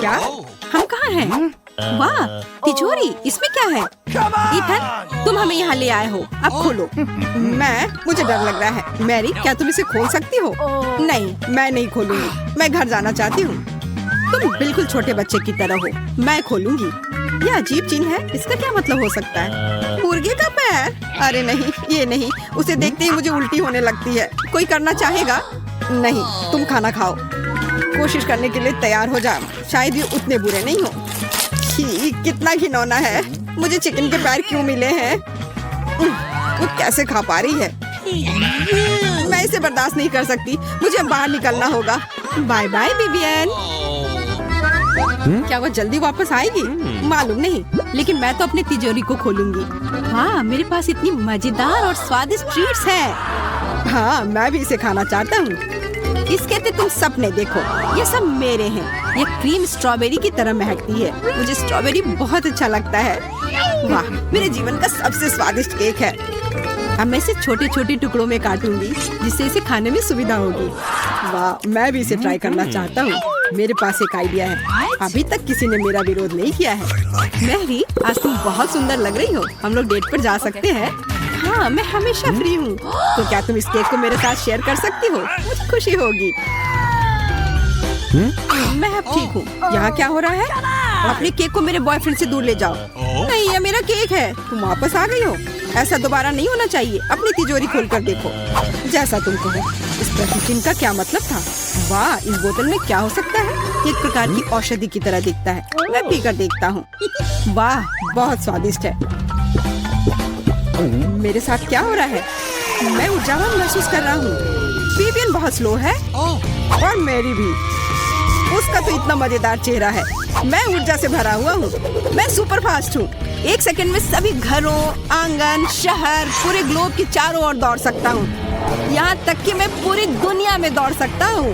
क्या? हम कहाँ हैं? वाह, तिजोरी, इसमें क्या है? इथन, तुम हमें यहाँ ले आए हो, अब खोलो। मुझे डर लग रहा है। मैरी, क्या तुम इसे खोल सकती हो? नहीं, मैं नहीं खोलूंगी। मैं घर जाना चाहती हूँ। तुम बिल्कुल छोटे बच्चे की तरह हो। मैं खोलूंगी। यह अजीब चिन्ह है, इसका क्या मतलब हो सकता है? मुर्गे का पैर? अरे नहीं, ये नहीं। उसे देखते ही मुझे उल्टी होने लगती है। कोई करना चाहेगा? नहीं, तुम खाना खाओ। कोशिश करने के लिए तैयार हो जा। शायद ये उतने बुरे नहीं हो। छी, कितना घिनौना है। मुझे चिकन के पैर क्यों मिले हैं? वो कैसे खा पा रही है? मैं इसे बर्दाश्त नहीं कर सकती। मुझे बाहर निकलना होगा। Bye bye Vivian. क्या वो जल्दी वापस आएगी? मालूम नहीं, लेकिन मैं तो अपनी तिजोरी को खोलूंगी। हाँ, मेरे पास इतनी मजेदार और स्वादिष्ट ट्रीट्स हैं। हाँ, मैं भी इसे खाना चाहता हूँ। इसके तो तुम सपने देखो। ये सब मेरे हैं। ये क्रीम स्ट्रॉबेरी की तरह महकती है। मुझे स्ट्रॉबेरी बहुत अच्छा लगता है। वाह, मेरे जीवन का सबसे स्वादिष्ट केक है। अब मैं इसे छोटे छोटे टुकड़ों में काटूंगी, जिससे इसे खाने में सुविधा होगी। वाह, मैं भी इसे ट्राई करना चाहता हूँ। मेरे पास एक आइडिया है। अभी तक किसी ने मेरा विरोध नहीं किया है। मैरी, आज तुम बहुत सुंदर लग रही हो। हम लोग डेट पर जा सकते हैं? हाँ, मैं हमेशा फ्री हूँ। तो क्या तुम इस केक को मेरे साथ शेयर कर सकती हो? मुझे खुशी होगी। मैं अब ठीक हूँ। यहाँ क्या हो रहा है? अपने केक को मेरे बॉयफ्रेंड से दूर ले जाओ। नहीं, ये मेरा केक है। तुम वापस आ गई हो। ऐसा दोबारा नहीं होना चाहिए। अपनी तिजोरी खोल कर देखो। जैसा तुम कहो। इस प्रतिचिन्ह का क्या मतलब था? वाह, इस बोतल में क्या हो सकता है? एक प्रकार की औषधि की तरह दिखता है। मैं पीकर देखता हूँ। वाह, बहुत स्वादिष्ट है। मेरे साथ क्या हो रहा है? मैं ऊर्जावान महसूस कर रहा हूँ। विवियन बहुत स्लो है और मेरी भी। उसका तो इतना मजेदार चेहरा है। मैं ऊर्जा से भरा हुआ हूँ। मैं सुपर फास्ट हूँ। 1 सेकंड में सभी घरों, आंगन, शहर, पूरे ग्लोब के चारों ओर दौड़ सकता हूँ। यहाँ तक कि मैं पूरी दुनिया में दौड़ सकता हूँ।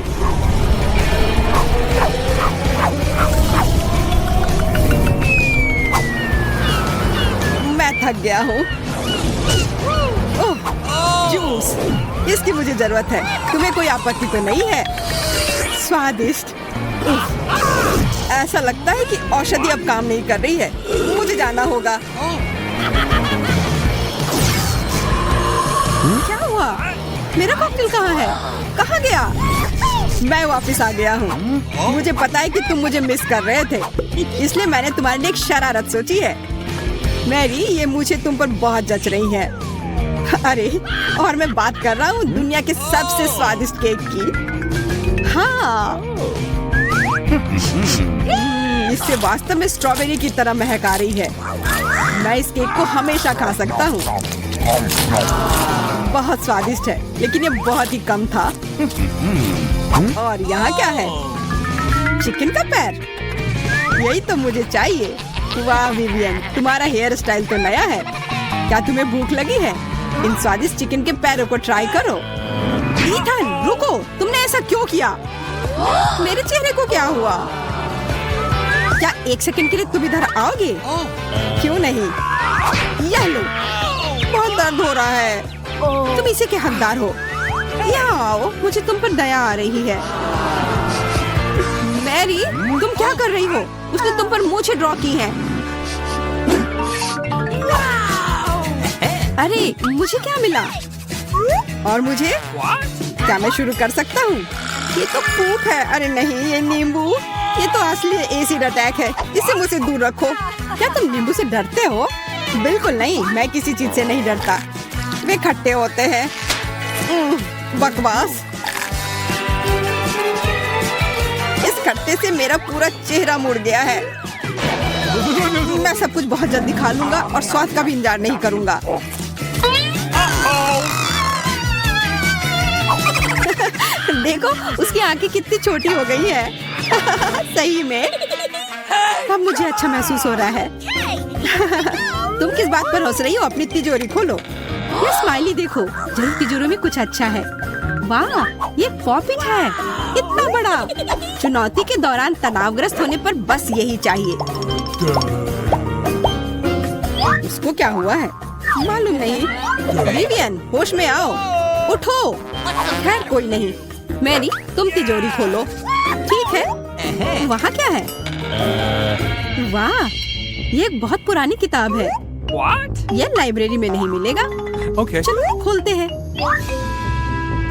मैं थक गया हूँ। ओह, जूस, इसकी मुझे जरूरत है। तुम्हें कोई आपत्ति तो नहीं है? स्वादिष्ट। ऐसा लगता है कि औषधि अब काम नहीं कर रही है। मुझे जाना होगा। क्या हुआ? मेरा कॉकटेल कहाँ है? कहाँ गया? मैं वापस आ गया हूँ। मुझे पता है कि तुम मुझे मिस कर रहे थे, इसलिए मैंने तुम्हारे लिए एक शरारत सोची है। मैरी, ये मुझे तुम पर बहुत जच रही है। अरे, और मैं बात कर रहा हूँ दुनिया के सबसे स्वादिष्ट केक की। हाँ, इससे वास्तव में स्ट्रॉबेरी की तरह महक आ रही है। मैं इस केक को हमेशा खा सकता हूँ। बहुत स्वादिष्ट है, लेकिन ये बहुत ही कम था। और यहाँ क्या है? चिकन का पैर। यही तो मुझे चाहिए। वाह विवियन, तुम्हारा हेयर स्टाइल तो नया है। क्या तुम्हें भूख लगी है? इन स्वादिष्ट चिकन के पैरों को ट्राई करो। ईथन, रुको, तुमने ऐसा क्यों किया? मेरे चेहरे को क्या हुआ? क्या 1 सेकंड के लिए तुम इधर आओगे? क्यों नहीं? यह लो, बहुत दर्द हो रहा है। तुम इसे के हकदार हो। यहाँ आओ, मुझे तुम पर दया आ रही है। मैरी, तुम क्या कर रही हो? उसने तुम पर मूंछें ड्रॉ की हैं। अरे, मुझे क्या मिला? और मुझे? क्या मैं शुरू कर सकता हूँ? ये तो फूक है। अरे नहीं, ये नींबू। ये तो असली एसिड अटैक है। इसे मुझसे दूर रखो। क्या तुम नींबू से डरते हो? बिल्कुल नहीं, मैं किसी चीज से नहीं डरता। वे खट्टे होते हैं। बकवास। इस खट्टे से मेरा पूरा चेहरा मुड़ गया है। मैं सब कुछ बहुत जल्दी खा लूंगा और स्वाद का भी इंतजार नहीं करूंगा। देखो, उसकी आंखें कितनी छोटी हो गई है। सही में। अब मुझे अच्छा महसूस हो रहा है। तुम किस बात पर हंस रही हो? अपनी तिजोरी खोलो। ये स्माइली देखो, जल्दी तिजोरी में कुछ अच्छा है। वाह, ये पॉपिट है। इतना बड़ा। चुनौती के दौरान तनावग्रस्त होने पर बस यही चाहिए। उसको क्या हुआ है? मालूम नहीं। विवियन, होश में आओ। उठो। खैर कोई नहीं। मैरी, तुम तिजोरी खोलो। ठीक है, वहाँ क्या है? वाह, ये एक बहुत पुरानी किताब है। ये लाइब्रेरी में नहीं मिलेगा। चलो खोलते हैं।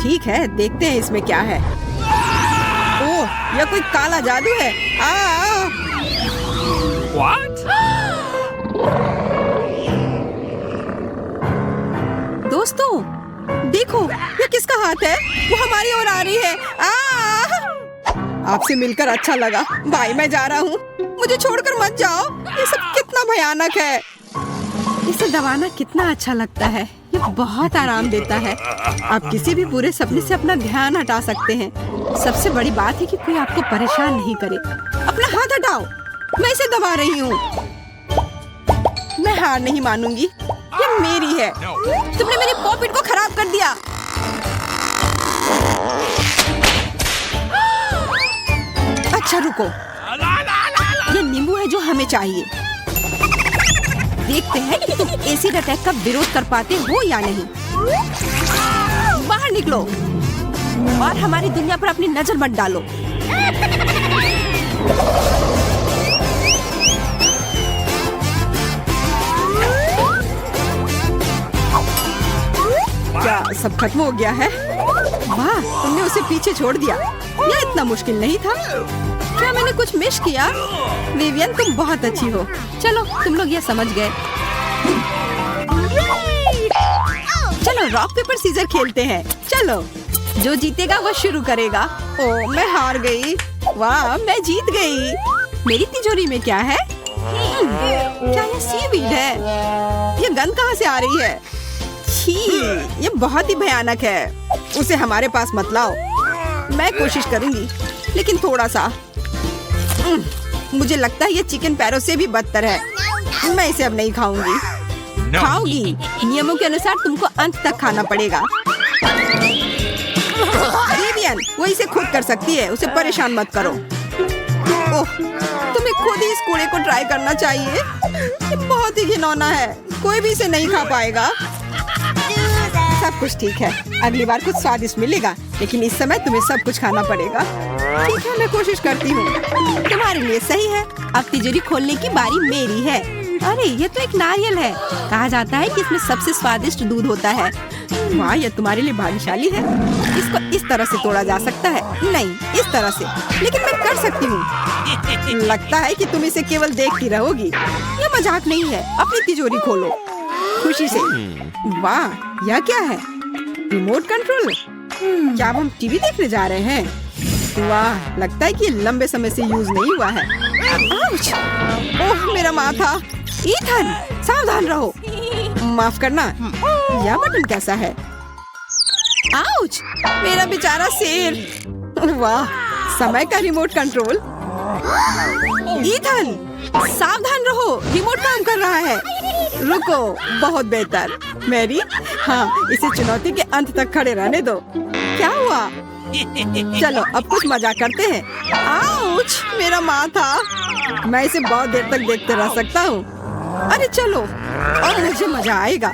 ठीक है, देखते हैं इसमें क्या है। ओह, यह कोई काला जादू है। दोस्तों, देखो, ये किसका हाथ है? वो हमारी ओर आ रही है। आपसे मिलकर अच्छा लगा भाई, मैं जा रहा हूँ। मुझे छोड़कर मत जाओ। ये सब कितना भयानक है। इसे दबाना कितना अच्छा लगता है। ये बहुत आराम देता है। आप किसी भी बुरे सपने से अपना ध्यान हटा सकते हैं। सबसे बड़ी बात है कि कोई आपको परेशान नहीं करे। अपना हाथ हटाओ, मैं इसे दबा रही हूँ। मैं हार नहीं मानूंगी। ये मेरी है। तुमने मेरी पॉकेट को खराब कर दिया। अच्छा रुको, ये नींबू है जो हमें चाहिए। देखते हैं कि तुम एसिड अटैक का विरोध कर पाते हो या नहीं। बाहर निकलो और हमारी दुनिया पर अपनी नजर मत डालो। क्या सब खत्म हो गया है? वाह, तुमने उसे पीछे छोड़ दिया। यह इतना मुश्किल नहीं था। क्या मैंने कुछ मिस किया? विवियन, तुम बहुत अच्छी हो। चलो, तुम लोग यह समझ गए। चलो रॉक पेपर सीजर खेलते हैं। चलो, जो जीतेगा वह शुरू करेगा। ओह, मैं हार गई। वाह, मैं जीत गई। मेरी तिजोरी में क्या है? क्या ये सीवीड है? ये गंध कहाँ से आ रही है? छी, ये बहुत ही भयानक है। उसे हमारे पास मत लाओ। मैं कोशिश करूंगी, लेकिन थोड़ा सा। मुझे लगता है ये चिकन पैरों से भी बदतर है। मैं इसे अब नहीं खाऊंगी। खाओगी? नियमों के अनुसार तुमको अंत तक खाना पड़ेगा। विवियन, वो इसे खुद कर सकती है। उसे परेशान मत करो। ओह, तुम्हें खुद ही इस कूड़े को ट्राई करना चाहिए। ये बहुत ही घिनौना है। कोई भी इसे नहीं खा पाएगा। सब कुछ ठीक है, अगली बार कुछ स्वादिष्ट मिलेगा, लेकिन इस समय तुम्हें सब कुछ खाना पड़ेगा। ठीक है, मैं कोशिश करती हूँ। तुम्हारे लिए सही है। अब तिजोरी खोलने की बारी मेरी है। अरे, ये तो एक नारियल है। कहा जाता है कि इसमें सबसे स्वादिष्ट दूध होता है। वाह, ये तुम्हारे लिए भाग्यशाली है। इसको इस तरह से तोड़ा जा सकता है। नहीं, इस तरह से। लेकिन मैं कर सकती हूँ। लगता है कि तुम इसे केवल देखती रहोगी। ये मजाक नहीं है। अपनी तिजोरी खोलो खुशी से। वाह, यह क्या है? Remote control. क्या हम टीवी देखने जा रहे हैं? वाह, लगता है कि लंबे समय से यूज नहीं हुआ है। आउच! ओह, मेरा माथा। ईथन, सावधान रहो। माफ करना। यह बटन कैसा है? आउच! मेरा बेचारा सिर। वाह, समय का रिमोट कंट्रोल। ईथन, सावधान रहो। रिमोट काम कर रहा है। रुको, बहुत बेहतर। मैरी, हाँ, इसे चुनौती के अंत तक खड़े रहने दो। क्या हुआ? चलो, अब कुछ मजाक करते हैं। आउच! मेरा माथा। मैं इसे बहुत देर तक देखते रह सकता हूँ। अरे चलो, और मुझे मजा आएगा।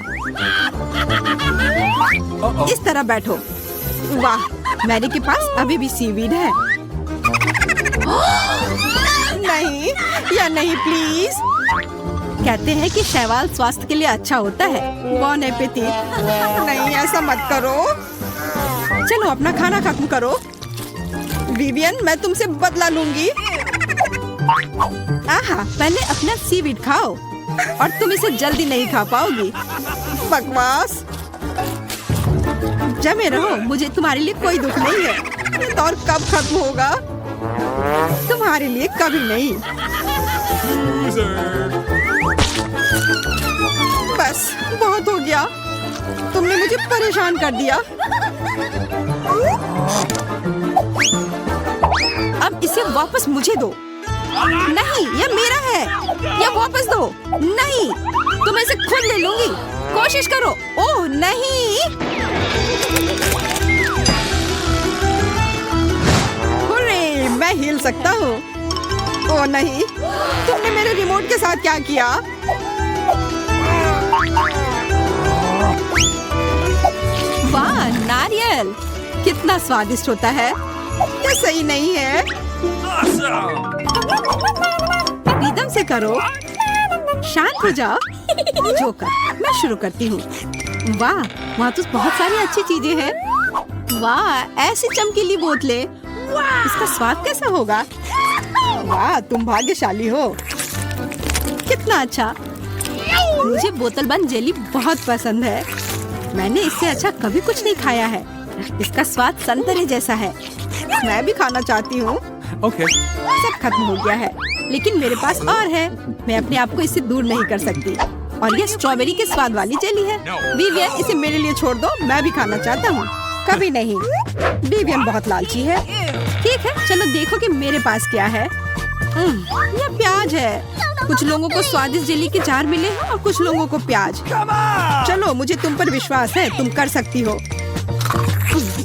इस तरह बैठो। वाह, मैरी के पास अभी भी सीवीड है। नहीं, या नहीं प्लीज। कहते हैं कि शैवाल स्वास्थ्य के लिए अच्छा होता है। बॉन एपेटिट। नहीं, ऐसा मत करो। चलो, अपना खाना खत्म करो। विवियन, मैं तुमसे बदला लूंगी। आहा, पहले अपना सीवीड खाओ और तुम इसे जल्दी नहीं खा पाओगी। बकवास। जमे रहो, मुझे तुम्हारे लिए कोई दुख नहीं है। ये दौर कब खत्म होगा? तुम्हारे लिए कभी नहीं। बस, बहुत हो गया। तुमने मुझे परेशान कर दिया। अब इसे वापस मुझे दो। नहीं, यह मेरा है। यह वापस दो। नहीं, तुम इसे खुद ले लूंगी। कोशिश करो। ओह नहीं। हुर्रे, मैं हिल सकता हूँ। ओह नहीं, तुमने मेरे रिमोट के साथ क्या किया? वाह, नारियल कितना स्वादिष्ट होता है। ये सही नहीं है। रिदम से करो, शांत हो जाओ। जोकर, मैं शुरू करती हूँ। वाह, वहाँ तो बहुत सारी अच्छी चीजें हैं। वाह, ऐसी चमकीली बोतलें। इसका स्वाद कैसा होगा? वाह, तुम भाग्यशाली हो। कितना अच्छा। मुझे बोतल बंद जेली बहुत पसंद है। मैंने इससे अच्छा कभी कुछ नहीं खाया है। इसका स्वाद संतरे जैसा है। मैं भी खाना चाहती हूँ। Okay. सब खत्म हो गया है, लेकिन मेरे पास और है। मैं अपने आप को इससे दूर नहीं कर सकती। और ये स्ट्रॉबेरी के स्वाद वाली जेली है। विवियन, इसे मेरे लिए छोड़ दो, मैं भी खाना चाहता हूँ। कभी नहीं, विवियन बहुत लालची है। ठीक है, चलो देखो कि मेरे पास क्या है। ये प्याज है। कुछ लोगों को स्वादिष्ट जेली के जार मिले हैं और कुछ लोगों को प्याज। चलो, मुझे तुम पर विश्वास है, तुम कर सकती हो।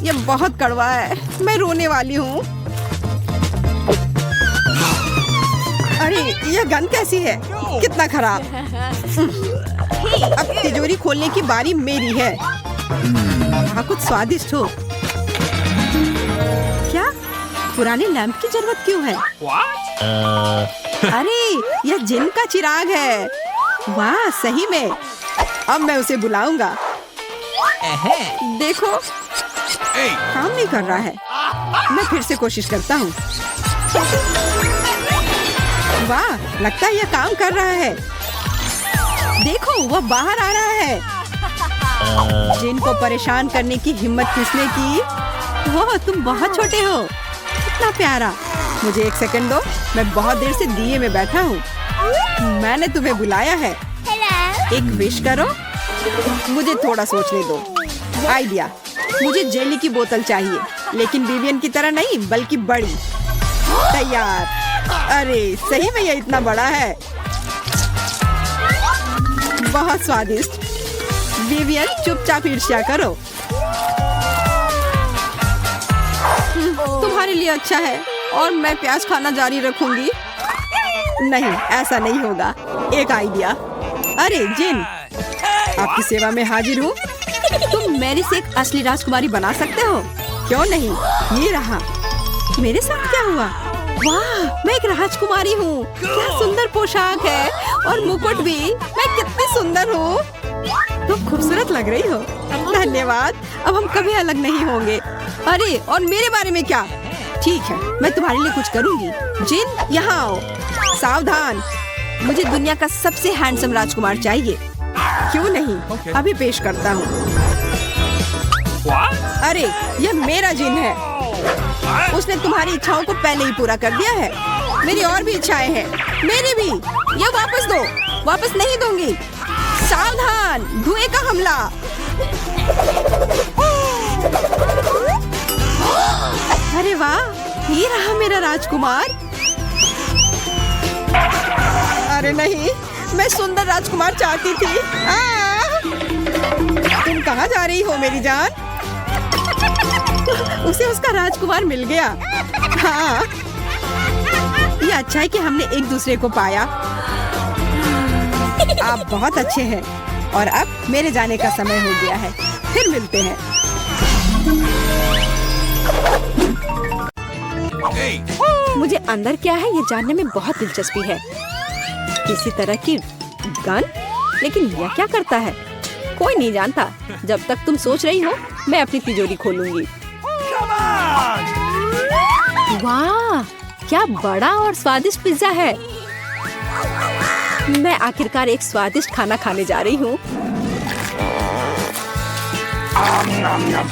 ये बहुत कड़वा है, मैं रोने वाली हूँ। अरे, यह गंध कैसी है? कितना खराब। अब तिजोरी खोलने की बारी मेरी है। वहाँ कुछ स्वादिष्ट हो। क्या पुराने लैंप की जरूरत क्यों है? अरे, यह जिन का चिराग है। वाह, सही में। अब मैं उसे बुलाऊंगा। देखो, काम नहीं कर रहा है। मैं फिर से कोशिश करता हूँ। वाह, लगता है यह काम कर रहा है। देखो, वह बाहर आ रहा है। जिन को परेशान करने की हिम्मत किसने की? ओह, तुम बहुत छोटे हो। कितना प्यारा। मुझे एक सेकंड दो, मैं बहुत देर से दिए में बैठा हूँ। मैंने तुम्हें बुलाया है। एक विश करो। मुझे थोड़ा सोचने दो। आइडिया, मुझे जेली की बोतल चाहिए, लेकिन विवियन की तरह नहीं, बल्कि बड़ी। तैयार। अरे, सही में यह इतना बड़ा है। बहुत स्वादिष्ट। विवियन, चुपचाप ईर्ष्या करो। तुम्हारे लिए अच्छा है और मैं प्याज खाना जारी रखूंगी। नहीं, ऐसा नहीं होगा। एक आइडिया। अरे जिन, आपकी सेवा में हाजिर हूँ। तुम मेरी से एक असली राजकुमारी बना सकते हो? क्यों नहीं? ये रहा। मेरे साथ क्या हुआ? वाह, मैं एक राजकुमारी हूँ। क्या सुंदर पोशाक है और मुकुट भी। मैं कितनी सुंदर हूँ। तुम खूबसूरत लग रही हो। धन्यवाद। अब हम कभी अलग नहीं होंगे। अरे, और मेरे बारे में क्या? ठीक है, मैं तुम्हारे लिए कुछ करूँगी। जिन, यहाँ आओ। सावधान, मुझे दुनिया का सबसे हैंडसम राजकुमार चाहिए। क्यों नहीं? अभी पेश करता हूँ। अरे, यह मेरा जिन है। उसने तुम्हारी इच्छाओं को पहले ही पूरा कर दिया है। मेरी और भी इच्छाएं हैं। मेरी भी। यह वापस दो। वापस नहीं दूंगी। सावधान, धुएं का हमला। अरे वाह, ये रहा मेरा राजकुमार। अरे नहीं, मैं सुंदर राजकुमार चाहती थी। तुम कहाँ जा रही हो मेरी जान? उसे उसका राजकुमार मिल गया। हाँ, ये अच्छा है कि हमने एक दूसरे को पाया। आप बहुत अच्छे हैं और अब मेरे जाने का समय हो गया है। फिर मिलते हैं। मुझे अंदर क्या है ये जानने में बहुत दिलचस्पी है। किसी तरह की गन, लेकिन यह क्या करता है? कोई नहीं जानता। जब तक तुम सोच रही हो, मैं अपनी तिजोरी खोलूंगी। वाह, क्या बड़ा और स्वादिष्ट पिज्जा है। मैं आखिरकार एक स्वादिष्ट खाना खाने जा रही हूँ।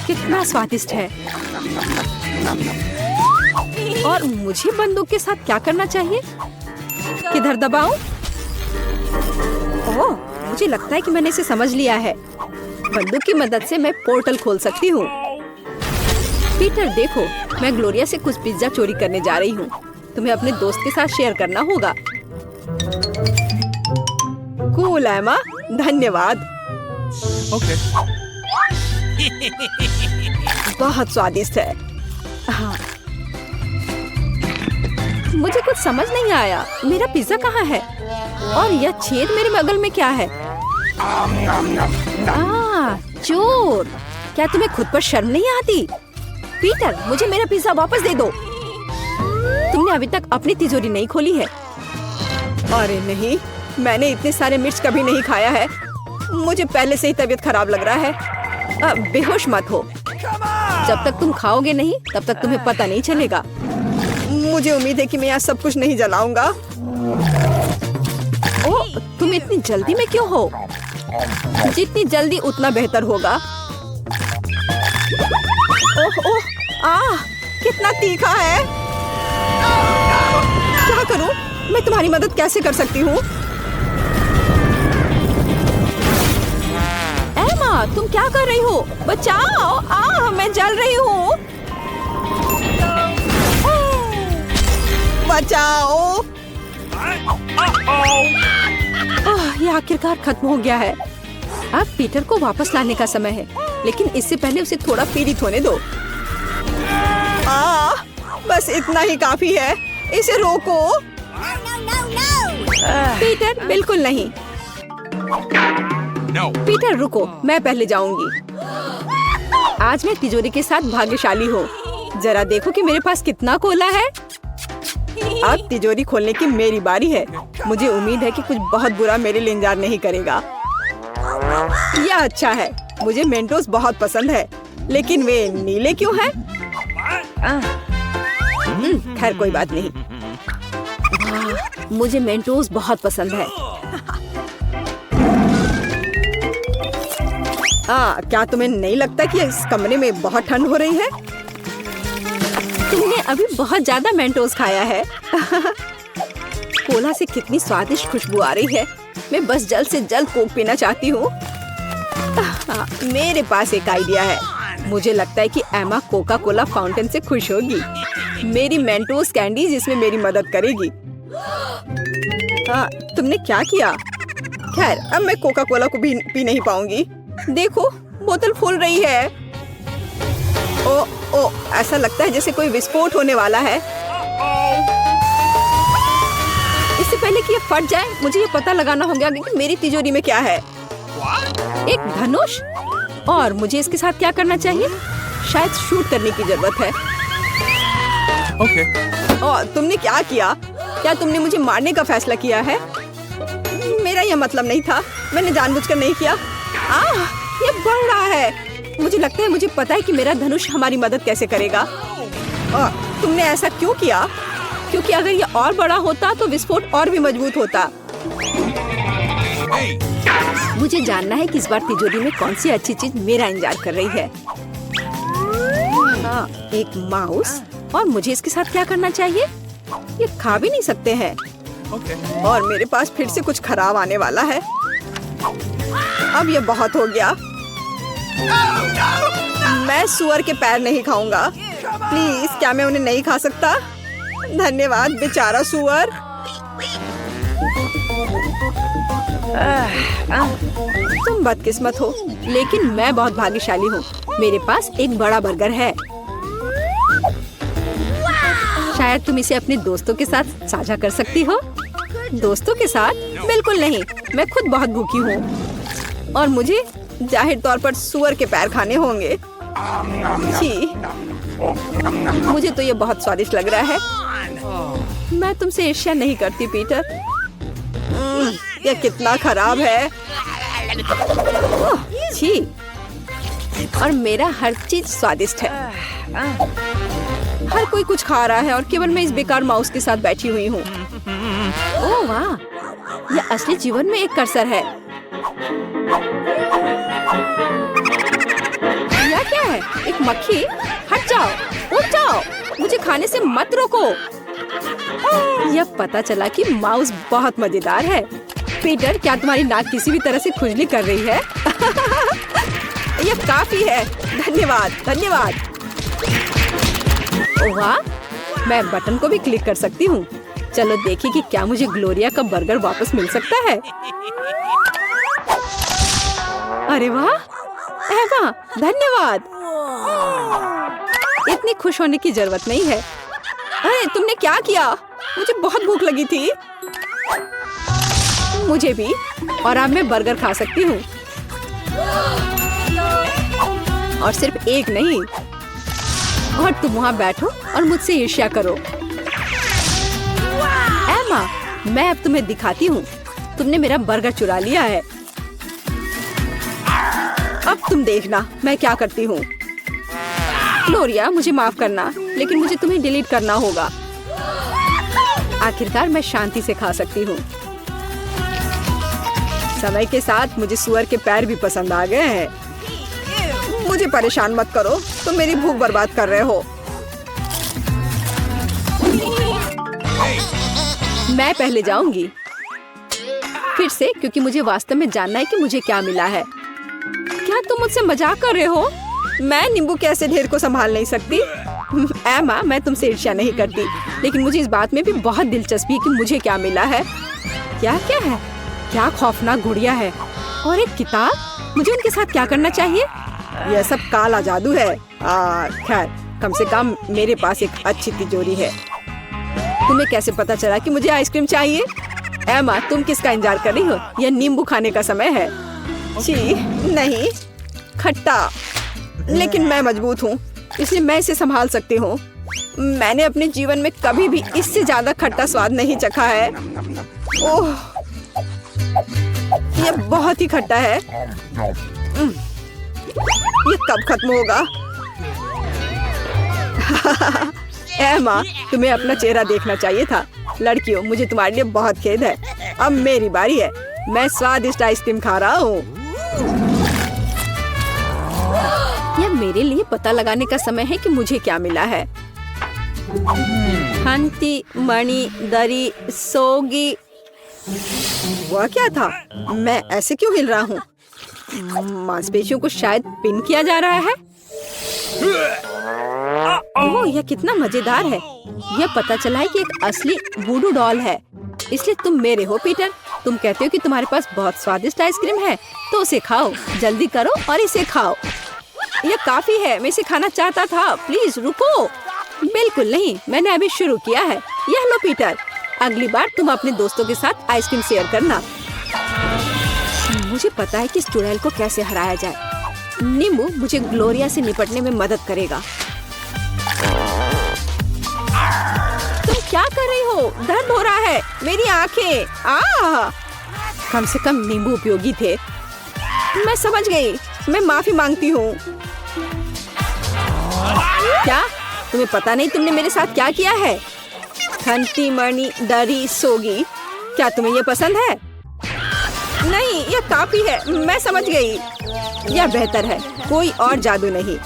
कितना स्वादिष्ट है। और मुझे बंदूक के साथ क्या करना चाहिए? किधर दबाऊं? ओह, मुझे लगता है कि मैंने इसे समझ लिया है। बंदूक की मदद से मैं पोर्टल खोल सकती हूँ। पीटर, देखो, मैं ग्लोरिया से कुछ पिज्जा चोरी करने जा रही हूँ। तुम्हें अपने दोस्त के साथ शेयर करना होगा। कूल एमा, धन्यवाद। Okay. बहुत स्वादिष्ट है। हाँ, मुझे कुछ समझ नहीं आया। मेरा पिज्जा कहाँ है? और यह छेद मेरे बगल में क्या है? चोर! क्या तुम्हें खुद पर शर्म नहीं आती? पीटर, मुझे मेरा पिज्जा वापस दे दो। तुम तुमने अभी तक अपनी तिजोरी नहीं खोली है? अरे नहीं, मैंने इतने सारे मिर्च कभी नहीं खाया है। मुझे पहले से ही तबीयत खराब लग रहा है। बेहोश मत हो। जब तक तुम खाओगे नहीं तब तक तुम्हें पता नहीं चलेगा। मुझे उम्मीद है कि मैं यहाँ सब कुछ नहीं जलाऊंगा। ओह, तुम इतनी जल्दी में क्यों हो? जितनी जल्दी उतना बेहतर होगा। ओह ओह, कितना तीखा है। क्या करूं? मैं तुम्हारी मदद कैसे कर सकती हूँ? एमा, तुम क्या कर रही हो? बचाओ! मैं जल रही हूँ। बचाओ! ये आखिरकार खत्म हो गया है। अब पीटर को वापस लाने का समय है, लेकिन इससे पहले उसे थोड़ा पीड़ित होने दो। बस इतना ही काफी है। इसे रोको। पीटर, बिल्कुल नहीं। पीटर रुको, मैं पहले जाऊंगी। आज मैं तिजोरी के साथ भाग्यशाली हूँ। जरा देखो कि मेरे पास कितना कोला है। अब तिजोरी खोलने की मेरी बारी है। मुझे उम्मीद है कि कुछ बहुत बुरा मेरे लिए इंतजार नहीं करेगा। यह अच्छा है। मुझे मेंटोस बहुत पसंद है, लेकिन वे नीले क्यों हैं? खैर कोई बात नहीं। मुझे मेंटोस बहुत पसंद है। क्या तुम्हें नहीं लगता कि इस कमरे में बहुत ठंड हो रही है? तुमने अभी बहुत ज्यादा मेंटोस खाया है। कोला से कितनी स्वादिष्ट खुशबू आ रही है। मैं बस जल्द से जल्द कोक पीना चाहती हूँ। मेरे पास एक आइडिया है। मुझे लगता है कि एमा कोका कोला फाउंटेन से खुश होगी। मेरी मेंटोस कैंडी जिसमें मेरी मदद करेगी। तुमने क्या किया? खैर, अब मैं कोका कोला को भी पी नहीं पाऊंगी। देखो, बोतल फूल रही है। ओ, ऐसा लगता है जैसे कोई विस्फोट होने वाला है। इससे पहले कि ये फट जाए, मुझे ये पता लगाना होगा कि मेरी तिजोरी में क्या है। एक धनुष, और मुझे इसके साथ क्या करना चाहिए? शायद शूट करने की जरूरत है। और तुमने क्या किया? क्या तुमने मुझे मारने का फैसला किया है? मेरा यह मतलब नहीं था। मैंने जानबूझकर नहीं किया। ये बढ़ रहा है। मुझे लगता है मुझे पता है कि मेरा धनुष हमारी मदद कैसे करेगा। तुमने ऐसा क्यों किया? क्योंकि अगर ये और बड़ा होता तो विस्फोट और भी मजबूत होता। मुझे जानना है कि इस बार तिजोरी में कौन सी अच्छी चीज मेरा इंतजार कर रही है। एक माउस, और मुझे इसके साथ क्या करना चाहिए? ये खा भी नहीं सकते हैं। और मेरे पास फिर से कुछ खराब आने वाला है। अब ये बहुत हो गया। मैं सुअर के पैर नहीं खाऊंगा। प्लीज, क्या मैं उन्हें नहीं खा सकता? धन्यवाद बेचारा सुअर। तुम बदकिस्मत हो, लेकिन मैं बहुत भाग्यशाली हूँ। मेरे पास एक बड़ा बर्गर है। शायद तुम इसे अपने दोस्तों के साथ साझा कर सकती हो। दोस्तों के साथ? बिल्कुल नहीं, मैं खुद बहुत भूखी हूँ और मुझे जाहिर तौर पर सुअर के पैर खाने होंगे। जी, मुझे तो ये बहुत स्वादिष्ट लग रहा है। मैं तुमसे ईर्ष्या नहीं करती पीटर। यह कितना खराब है। छी, और मेरा हर चीज स्वादिष्ट है। हर कोई कुछ खा रहा है और केवल मैं इस बेकार माउस के साथ बैठी हुई हूँ। ओह वाह, यह असली जीवन में एक कर्सर है। यह क्या है? एक मक्खी? हट जाओ, उठ जाओ, मुझे खाने से मत रोको। यह पता चला कि माउस बहुत मजेदार है। पीटर, क्या तुम्हारी नाक किसी भी तरह से खुजली कर रही है? यह काफी है। धन्यवाद, धन्यवाद। ओह वाह, मैं बटन को भी क्लिक कर सकती हूँ। चलो देखिए कि क्या मुझे ग्लोरिया का बर्गर वापस मिल सकता है। अरे वाह, एमा, धन्यवाद। इतनी खुश होने की जरूरत नहीं है। अरे तुमने क्या किया? मुझे बहुत भूख लगी थी। मुझे भी, और अब मैं बर्गर खा सकती हूँ। और सिर्फ एक नहीं। और तुम वहाँ बैठो और मुझसे ईर्ष्या करो। एमा, मैं अब तुम्हें दिखाती हूँ। तुमने मेरा बर्गर चुरा लिया है। अब तुम देखना मैं क्या करती हूँ। ग्लोरिया, मुझे माफ करना, लेकिन मुझे तुम्हें डिलीट करना होगा। आखिरकार मैं शांति से खा सकती हूँ। समय के साथ मुझे सुअर के पैर भी पसंद आ गए हैं। मुझे परेशान मत करो, तुम मेरी भूख बर्बाद कर रहे हो। मैं पहले जाऊंगी फिर से, क्योंकि मुझे वास्तव में जानना है कि मुझे क्या मिला है। क्या तुम मुझसे मजाक कर रहे हो? मैं नींबू के ऐसे ढेर को संभाल नहीं सकती। एमा, मैं तुमसे ईर्ष्या नहीं करती, लेकिन मुझे इस बात में भी बहुत दिलचस्पी है कि मुझे क्या मिला है। क्या क्या है? क्या खौफनाक गुड़िया है और एक किताब। मुझे उनके साथ क्या करना चाहिए? यह सब काला जादू है। खैर, कम से कम मेरे पास एक अच्छी तिजोरी है। तुम्हें कैसे पता चला कि मुझे आइसक्रीम चाहिए? एमा, तुम किसका इंतजार कर रही हो? यह नींबू खाने का समय है। छी, नहीं, खट्टा। लेकिन मैं मजबूत हूँ, इसलिए मैं इसे संभाल सकती हूँ। मैंने अपने जीवन में कभी भी इससे ज्यादा खट्टा स्वाद नहीं चखा है। ओह, यह बहुत ही खट्टा है। ये कब खत्म होगा? एमा, तुम्हें अपना चेहरा देखना चाहिए था। लड़कियों, मुझे तुम्हारे लिए बहुत खेद है। अब मेरी बारी है। मैं स्वादिष्ट आइसक्रीम खा रहा हूँ। यह मेरे लिए पता लगाने का समय है कि मुझे क्या मिला है। हंती मणि दरी सोगी। वह क्या था? मैं ऐसे क्यों हिल रहा हूँ? मांसपेशियों को शायद पिन किया जा रहा है। ओह, यह कितना मजेदार है। यह पता चला है कि एक असली वुडू डॉल है। इसलिए तुम मेरे हो पीटर। तुम कहते हो कि तुम्हारे पास बहुत स्वादिष्ट आइसक्रीम है, तो उसे खाओ। जल्दी करो और इसे खाओ। यह काफी है, मैं इसे खाना चाहता था। प्लीज रुको। बिल्कुल नहीं, मैंने अभी शुरू किया है। यह लो पीटर, अगली बार तुम अपने दोस्तों के साथ आइसक्रीम शेयर करना। मुझे पता है कि इस चुड़ैल को कैसे हराया जाए। नींबू मुझे ग्लोरिया से निपटने में मदद करेगा। तुम क्या कर रही हो? दर्द हो रहा है। मेरी आंखें। कम से कम नींबू उपयोगी थे। मैं समझ गई। मैं माफी मांगती हूँ। क्या तुम्हें पता नहीं तुमने मेरे साथ क्या किया है? हंती मणि दरी सोगी। क्या तुम्हें ये पसंद है? नहीं, यह काफी है। मैं समझ गई। यह बेहतर है, कोई और जादू नहीं।